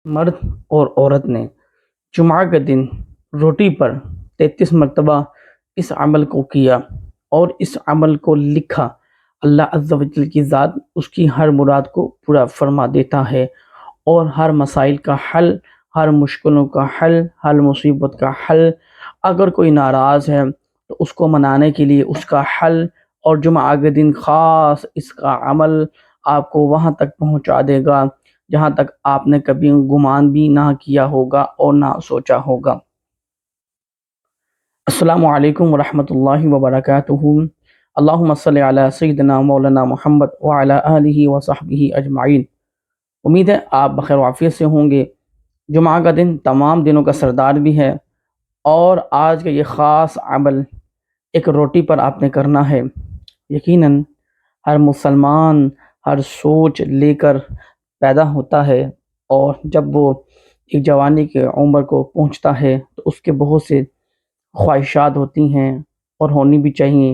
مرد اور عورت نے جمعہ کے دن روٹی پر 33 مرتبہ اس عمل کو کیا اور اس عمل کو لکھا، اللہ عز و جل کی ذات اس کی ہر مراد کو پورا فرما دیتا ہے اور ہر مسائل کا حل، ہر مشکلوں کا حل، ہر مصیبت کا حل، اگر کوئی ناراض ہے تو اس کو منانے کے لیے اس کا حل، اور جمعہ کے دن خاص اس کا عمل آپ کو وہاں تک پہنچا دے گا جہاں تک آپ نے کبھی گمان بھی نہ کیا ہوگا اور نہ سوچا ہوگا۔ السلام علیکم ورحمۃ اللہ وبرکاتہ۔ اللہم صلی علی سیدنا مولانا محمد وعلی آلہ وصحبہ اجمعین۔ امید ہے آپ بخیر و عافیت سے ہوں گے۔ جمعہ کا دن تمام دنوں کا سردار بھی ہے، اور آج کا یہ خاص عمل ایک روٹی پر آپ نے کرنا ہے۔ یقیناً ہر مسلمان ہر سوچ لے کر پیدا ہوتا ہے، اور جب وہ ایک جوانی کے عمر کو پہنچتا ہے تو اس کے بہت سے خواہشات ہوتی ہیں اور ہونی بھی چاہیے۔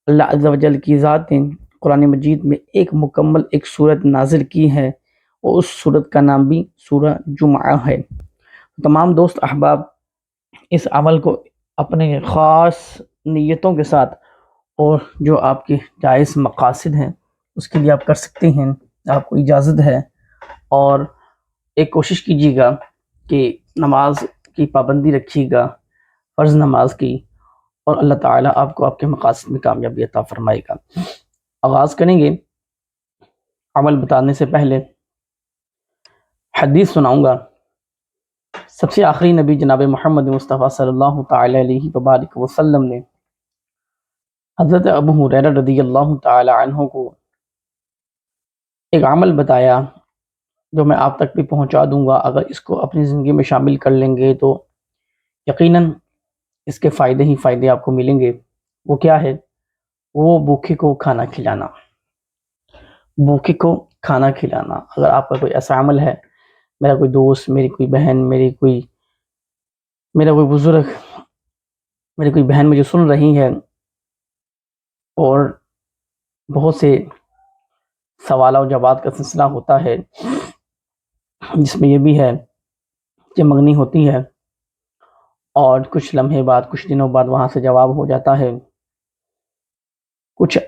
اللہ عز و جل کی ذات نے قرآن مجید میں ایک مکمل ایک صورت نازل کی ہے، اور اس صورت کا نام بھی سورہ جمعہ ہے۔ تمام دوست احباب اس عمل کو اپنے خاص نیتوں کے ساتھ اور جو آپ کے جائز مقاصد ہیں اس کے لیے آپ کر سکتے ہیں، آپ کو اجازت ہے۔ اور ایک کوشش کیجیے گا کہ نماز کی پابندی رکھیے گا، فرض نماز کی، اور اللہ تعالیٰ آپ کو آپ کے مقاصد میں کامیابی عطا فرمائے گا۔ آغاز کریں گے۔ عمل بتانے سے پہلے حدیث سناؤں گا۔ سب سے آخری نبی جناب محمد مصطفیٰ صلی اللہ تعالی علیہ وبارک وسلم نے حضرت ابو ہریرہ رضی اللہ تعالی عنہ کو ایک عمل بتایا جو میں آپ تک بھی پہنچا دوں گا۔ اگر اس کو اپنی زندگی میں شامل کر لیں گے تو یقیناً اس کے فائدے ہی فائدے آپ کو ملیں گے۔ وہ کیا ہے؟ وہ بھوکے کو کھانا کھلانا۔ بھوکے کو کھانا کھلانا۔ اگر آپ کا کوئی ایسا عمل ہے، میرا کوئی دوست، میری کوئی بہن، میرا کوئی بزرگ، میری کوئی بہن مجھے سن رہی ہے، اور بہت سے سوال و جواب کا سلسلہ ہوتا ہے جس میں یہ بھی ہے کہ منگنی ہوتی ہے اور کچھ لمحے بعد، کچھ دنوں بعد وہاں سے جواب ہو جاتا ہے۔ کچھ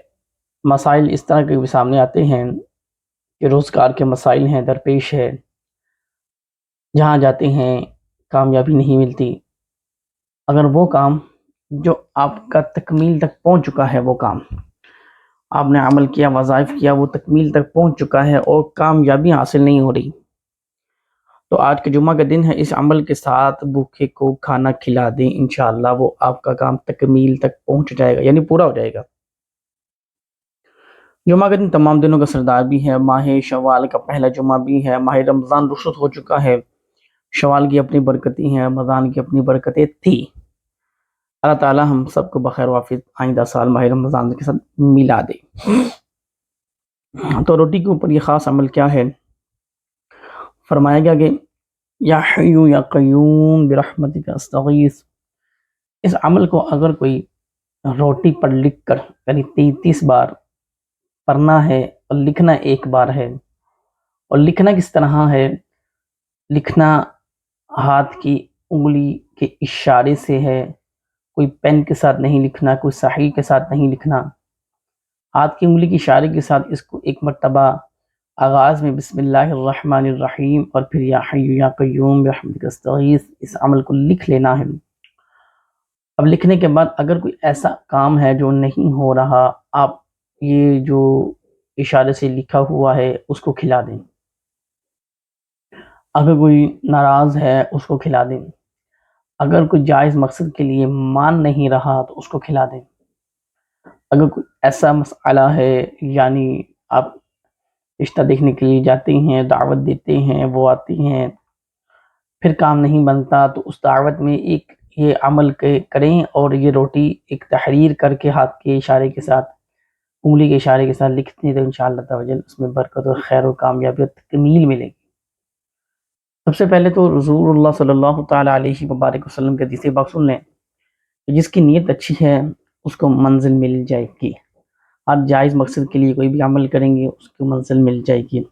مسائل اس طرح کے بھی سامنے آتے ہیں کہ روزگار کے مسائل ہیں، درپیش ہے، جہاں جاتے ہیں کامیابی نہیں ملتی۔ اگر وہ کام جو آپ کا تکمیل تک پہنچ چکا ہے، وہ کام آپ نے عمل کیا، وظائف کیا، وہ تکمیل تک پہنچ چکا ہے اور کامیابی حاصل نہیں ہو رہی، تو آج کے جمعہ کا دن ہے، اس عمل کے ساتھ بھوکے کو کھانا کھلا دیں، انشاءاللہ وہ آپ کا کام تکمیل تک پہنچ جائے گا، یعنی پورا ہو جائے گا۔ جمعہ کا دن تمام دنوں کا سردار بھی ہے، ماہ شوال کا پہلا جمعہ بھی ہے، ماہ رمضان رخصت ہو چکا ہے، شوال کی اپنی برکتیں ہیں، رمضان کی اپنی برکتیں تھی۔ اللہ تعالیٰ ہم سب کو بخیر و عافیت آئندہ سال ماہ رمضان کے ساتھ ملا دے۔ تو روٹی کے اوپر یہ خاص عمل کیا ہے؟ فرمایا گیا کہ یا حی یا قیوم برحمتک استغیث۔ اس عمل کو اگر کوئی روٹی پر لکھ کر، یعنی 33 بار پڑھنا ہے، اور لکھنا ایک بار ہے۔ اور لکھنا کس طرح ہے؟ لکھنا ہاتھ کی انگلی کے اشارے سے ہے، کوئی پین کے ساتھ نہیں لکھنا، کوئی صحیح کے ساتھ نہیں لکھنا۔ ہاتھ کی انگلی کے اشارے کے ساتھ اس کو ایک مرتبہ آغاز میں بسم اللہ الرحمن الرحیم اور پھر یا حی یا قیوم برحمتک استغیث اس عمل کو لکھ لینا ہے۔ اب لکھنے کے بعد اگر کوئی ایسا کام ہے جو نہیں ہو رہا، آپ یہ جو اشارے سے لکھا ہوا ہے اس کو کھلا دیں۔ اگر کوئی ناراض ہے اس کو کھلا دیں۔ اگر کوئی جائز مقصد کے لیے مان نہیں رہا تو اس کو کھلا دیں۔ اگر کوئی ایسا مسئلہ ہے، یعنی آپ رشتہ دیکھنے کے لیے جاتے ہیں، دعوت دیتے ہیں، وہ آتی ہیں، پھر کام نہیں بنتا، تو اس دعوت میں ایک یہ عمل کریں اور یہ روٹی ایک تحریر کر کے ہاتھ کے اشارے کے ساتھ، انگلی کے اشارے کے ساتھ لکھتے ہیں، تو انشاءاللہ تعالی اس میں برکت اور خیر و کامیابی اور تکمیل ملے گی۔ سب سے پہلے تو رسول اللہ صلی اللہ تعالی علیہ وبارک وسلم کے حدیث پاک سن لیں کہ جس کی نیت اچھی ہے اس کو منزل مل جائے گی۔ آپ جائز مقصد کے لیے کوئی بھی عمل کریں گے اس کو منزل مل جائے گی،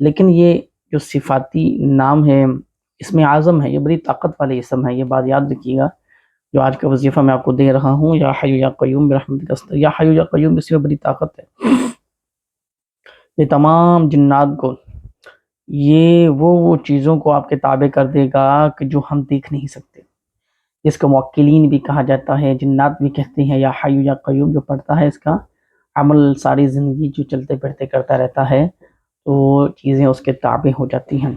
لیکن یہ جو صفاتی نام ہے اسم اعظم ہے، یہ بڑی طاقت والے اسم ہے، یہ بات یاد رکھیے گا۔ جو آج کا وظیفہ میں آپ کو دے رہا ہوں، یا حی یا قیوم برحمتک استغیث، یا حی یا قیوم، اس میں بڑی طاقت ہے۔ یہ تمام جنات کو، یہ وہ چیزوں کو آپ کے تابع کر دے گا کہ جو ہم دیکھ نہیں سکتے، جس کو موکلین بھی کہا جاتا ہے، جنات بھی کہتے ہیں۔ یا حی یا قیوم جو پڑھتا ہے، اس کا عمل ساری زندگی جو چلتے پھرتے کرتا رہتا ہے، تو چیزیں اس کے تابع ہو جاتی ہیں۔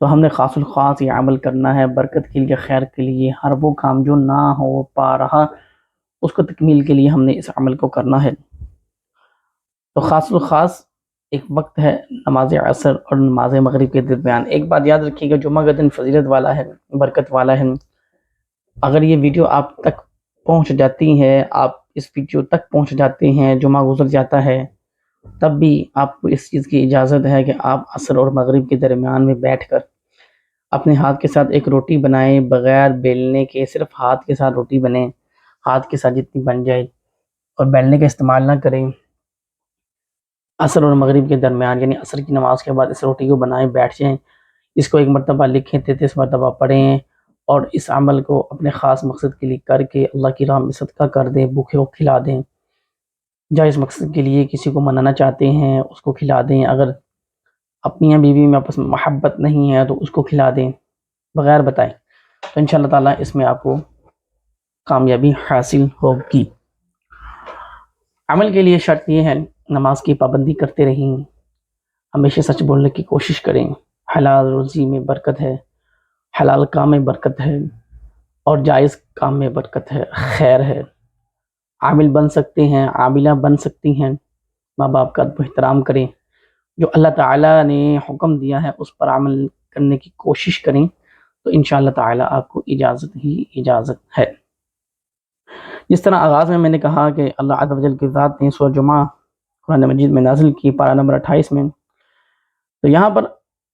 تو ہم نے خاص الخاص یہ عمل کرنا ہے برکت کے لیے، خیر کے لیے، ہر وہ کام جو نہ ہو پا رہا اس کو تکمیل کے لیے ہم نے اس عمل کو کرنا ہے۔ تو خاص الخاص ایک وقت ہے نماز عصر اور نماز مغرب کے درمیان۔ ایک بات یاد رکھیے گا، جمعہ کا دن فضیلت والا ہے، برکت والا ہے۔ اگر یہ ویڈیو آپ تک پہنچ جاتی ہے، آپ اس ویڈیو تک پہنچ جاتے ہیں، جمعہ گزر جاتا ہے، تب بھی آپ کو اس چیز کی اجازت ہے کہ آپ عصر اور مغرب کے درمیان میں بیٹھ کر اپنے ہاتھ کے ساتھ ایک روٹی بنائیں، بغیر بیلنے کے، صرف ہاتھ کے ساتھ روٹی بنے، ہاتھ کے ساتھ جتنی بن جائے، اور بیلنے کا استعمال نہ کریں۔ عصر اور مغرب کے درمیان، یعنی عصر کی نماز کے بعد اس روٹی کو بنائیں، بیٹھ جائیں، اس کو ایک مرتبہ لکھیں، 33 مرتبہ پڑھیں، اور اس عمل کو اپنے خاص مقصد کے لیے کر کے اللہ کی راہ میں صدقہ کر دیں، بھوکے کو کھلا دیں۔ جائز مقصد کے لیے کسی کو منانا چاہتے ہیں، اس کو کھلا دیں۔ اگر اپنی بیوی میں آپس میں محبت نہیں ہے تو اس کو کھلا دیں، بغیر بتائیں، تو انشاءاللہ تعالیٰ اس میں آپ کو کامیابی حاصل ہوگی۔ عمل کے لیے شرط یہ ہے، نماز کی پابندی کرتے رہیں، ہمیشہ سچ بولنے کی کوشش کریں، حلال روزی میں برکت ہے، حلال کام میں برکت ہے، اور جائز کام میں برکت ہے، خیر ہے۔ عامل بن سکتے ہیں، عاملہ بن سکتی ہیں، ماں باپ کا ادب و احترام کریں، جو اللہ تعالیٰ نے حکم دیا ہے اس پر عمل کرنے کی کوشش کریں، تو انشاءاللہ تعالیٰ آپ کو اجازت ہی اجازت ہے۔ جس طرح آغاز میں نے کہا کہ اللہ عز و جل کی ذات نے سورہ جمعہ قرآن مجید میں نازل کی، پارہ نمبر 28 میں، تو یہاں پر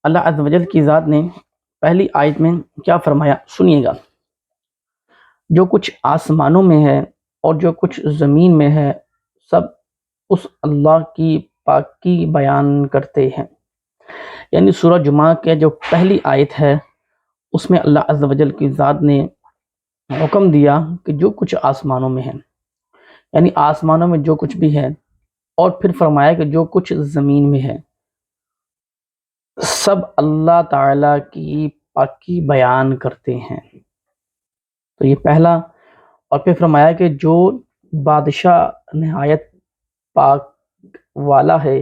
اللہ عز و جل کی ذات نے پہلی آیت میں کیا فرمایا، سنیے گا۔ جو کچھ آسمانوں میں ہے اور جو کچھ زمین میں ہے، سب اس اللہ کی پاکی بیان کرتے ہیں۔ یعنی سورہ جمعہ کے جو پہلی آیت ہے، اس میں اللہ عز و جل کی ذات نے حکم دیا کہ جو کچھ آسمانوں میں ہے، یعنی آسمانوں میں جو کچھ بھی ہے، اور پھر فرمایا کہ جو کچھ زمین میں ہے، سب اللہ تعالیٰ کی پاکی بیان کرتے ہیں۔ تو یہ پہلا، اور پھر فرمایا کہ جو بادشاہ نہایت پاک والا ہے،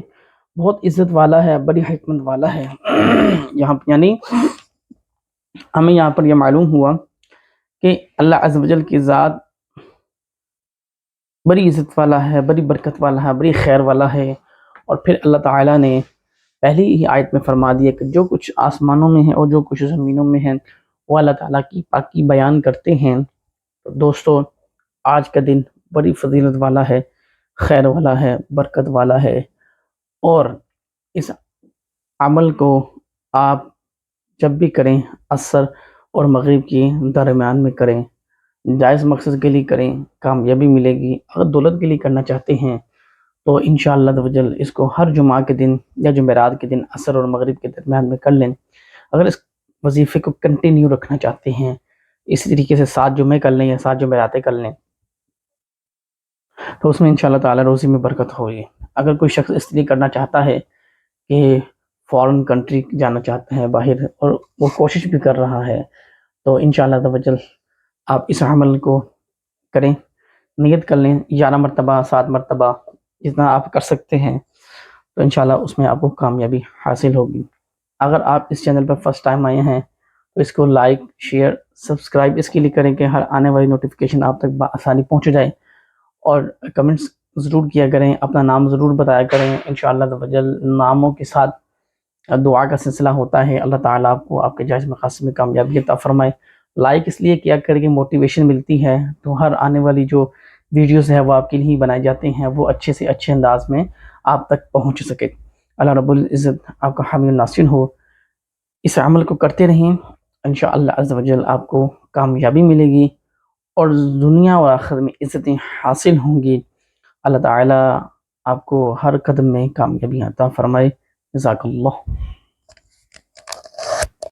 بہت عزت والا ہے، بڑی حکمت والا ہے۔ یہاں یعنی ہمیں یہاں پر یہ معلوم ہوا کہ اللہ عز و جل کی ذات بڑی عزت والا ہے، بڑی برکت والا ہے، بڑی خیر والا ہے۔ اور پھر اللہ تعالیٰ نے پہلی ہی آیت میں فرما دیا کہ جو کچھ آسمانوں میں ہے اور جو کچھ زمینوں میں ہے، وہ اللہ تعالیٰ کی پاکی بیان کرتے ہیں۔ تو دوستو، آج کا دن بڑی فضیلت والا ہے، خیر والا ہے، برکت والا ہے، اور اس عمل کو آپ جب بھی کریں، عصر اور مغرب کی درمیان میں کریں، جائز مقصد کے لیے کریں، کامیابی ملے گی۔ اگر دولت کے لیے کرنا چاہتے ہیں تو انشاءاللہ توجل اس کو ہر جمعہ کے دن یا جمعرات کے دن عصر اور مغرب کے درمیان میں کر لیں۔ اگر اس وظیفے کو کنٹینیو رکھنا چاہتے ہیں، اسی طریقے سے 7 جمعے کر لیں یا 7 جمعراتیں کر لیں، تو اس میں انشاءاللہ تعالی روزی میں برکت ہوگی۔ اگر کوئی شخص اس لیے کرنا چاہتا ہے کہ فارن کنٹری جانا چاہتا ہے باہر، اور وہ کوشش بھی کر رہا ہے، تو انشاءاللہ توجل آپ اس عمل کو کریں، نیت کر لیں 11 مرتبہ، 7 مرتبہ، جتنا آپ کر سکتے ہیں، تو انشاءاللہ اس میں آپ کو کامیابی حاصل ہوگی۔ اگر آپ اس چینل پر فرسٹ ٹائم آئے ہیں تو اس کو لائک، شیئر، سبسکرائب اس کے لیے کریں کہ ہر آنے والی نوٹیفیکیشن آپ تک بآسانی پہنچ جائے، اور کمنٹس ضرور کیا کریں، اپنا نام ضرور بتایا کریں۔ انشاءاللہ توجل ناموں کے ساتھ دعا کا سلسلہ ہوتا ہے، اللہ تعالیٰ آپ کو آپ کے جائز مقاصد میں کامیابی عطا فرمائے۔ لائک اس لیے کیا کریں کہ موٹیویشن ملتی ہے، تو ہر آنے والی جو ویڈیوز ہیں وہ آپ کے لیے ہی بنائے جاتے ہیں، وہ اچھے سے اچھے انداز میں آپ تک پہنچ سکے۔ اللہ رب العزت آپ کا حامی ناصر ہو۔ اس عمل کو کرتے رہیں، انشاءاللہ عز و جل آپ کو کامیابی ملے گی، اور دنیا و آخرت میں عزتیں حاصل ہوں گی۔ اللہ تعالیٰ آپ کو ہر قدم میں کامیابی عطا فرمائے۔ جزاک اللہ۔